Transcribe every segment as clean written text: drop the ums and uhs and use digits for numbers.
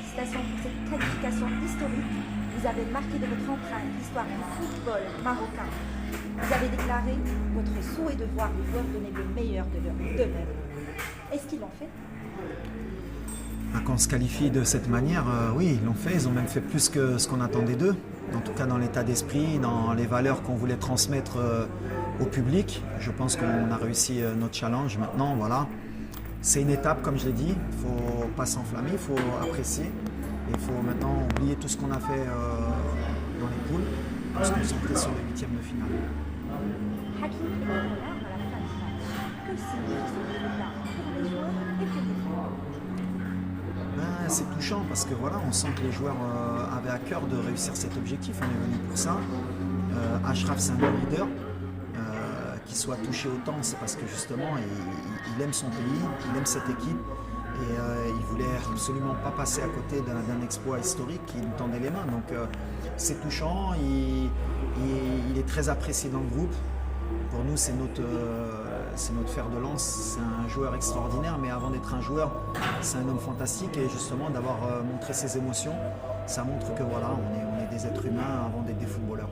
félicitations pour cette qualification historique. Vous avez marqué de votre empreinte l'histoire du football marocain. Vous avez déclaré votre souhait de voir les joueurs donner le meilleur d'eux-mêmes. Est-ce qu'ils l'ont fait? Quand on se qualifie de cette manière, oui, ils l'ont fait. Ils ont même fait plus que ce qu'on attendait d'eux. En tout cas, dans l'état d'esprit, dans les valeurs qu'on voulait transmettre au public. Je pense qu'on a réussi notre challenge. Maintenant, voilà, c'est une étape, comme je l'ai dit. Il ne faut pas s'enflammer, il faut apprécier. Il faut maintenant oublier tout ce qu'on a fait dans les poules pour se concentrer sur les huitièmes de finale. Hakim est en larmes à la fin du match. Que signifie ce résultat pour les joueurs et pour les joueurs? C'est touchant parce que voilà, on sent que les joueurs avaient à cœur de réussir cet objectif. On est venu pour ça. Achraf, c'est un bon leader. Qu'il soit touché autant, c'est parce que justement, il aime son pays, il aime cette équipe. Et il voulait absolument pas passer à côté d'un exploit historique qui nous tendait les mains. Donc c'est touchant, il est très apprécié dans le groupe. Pour nous, c'est notre fer de lance. C'est un joueur extraordinaire, mais avant d'être un joueur, c'est un homme fantastique. Et justement, d'avoir montré ses émotions, ça montre que voilà, on est des êtres humains avant d'être des footballeurs.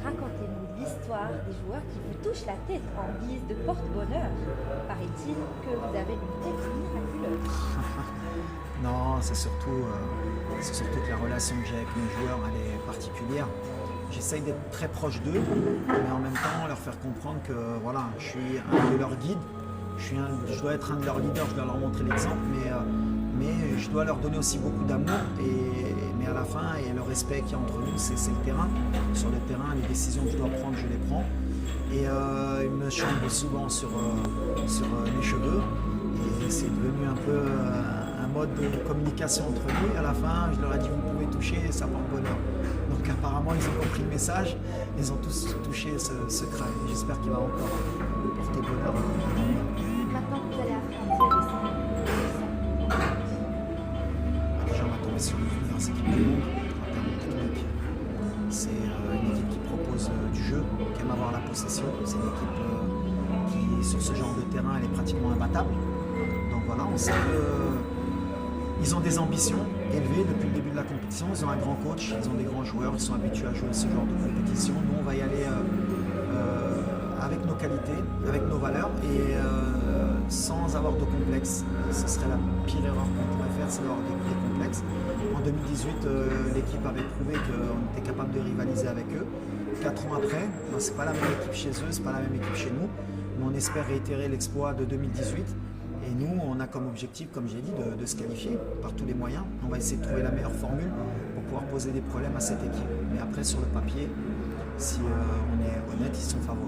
Racontez-nous l'histoire des joueurs qui vous touchent la tête en guise de porte-bonheur. Paraît-il que vous avez une tête miraculeuse. Non, c'est surtout que la relation que j'ai avec mes joueurs, elle est particulière. J'essaye d'être très proche d'eux, mais en même temps leur faire comprendre que voilà, je suis un de leurs guides, je dois être un de leurs leaders, je dois leur montrer l'exemple, mais je dois leur donner aussi beaucoup d'amour. Mais à la fin, il y a le respect qu'il y a entre nous, c'est le terrain. Sur le terrain, les décisions que je dois prendre, je les prends. Et ils me chambrent souvent sur mes cheveux. Et c'est devenu un peu un mode de communication entre nous. Et à la fin, je leur ai dit, vous pouvez toucher, ça porte bonheur. Donc apparemment, ils ont compris le message. Ils ont tous touché ce crâne. J'espère qu'il va encore porter bonheur. Maintenant, vous allez affronter les Déjà, on va tomber sur une des meilleures équipes du monde en termes techniques. C'est une équipe qui propose du jeu, qui aime avoir la possession. C'est une équipe qui, sur ce genre de terrain, elle est pratiquement imbattable. Donc voilà, on sait qu'ils ont des ambitions élevées depuis le début de la compétition. Ils ont un grand coach, ils ont des grands joueurs, ils sont habitués à jouer ce genre de compétition. Nous, on va y aller avec nos qualités, avec nos valeurs et sans avoir de complexe. Ce serait la pire erreur qu'on pourrait faire, c'est d'avoir des complexes. En 2018, l'équipe avait prouvé qu'on était capable de rivaliser avec eux. 4 ans après, ce n'est pas la même équipe chez eux, ce n'est pas la même équipe chez nous. Mais on espère réitérer l'exploit de 2018. Et nous, on a comme objectif, comme j'ai dit, de se qualifier par tous les moyens. On va essayer de trouver la meilleure formule pour pouvoir poser des problèmes à cette équipe. Mais après, sur le papier, si on est honnête, ils sont favoris.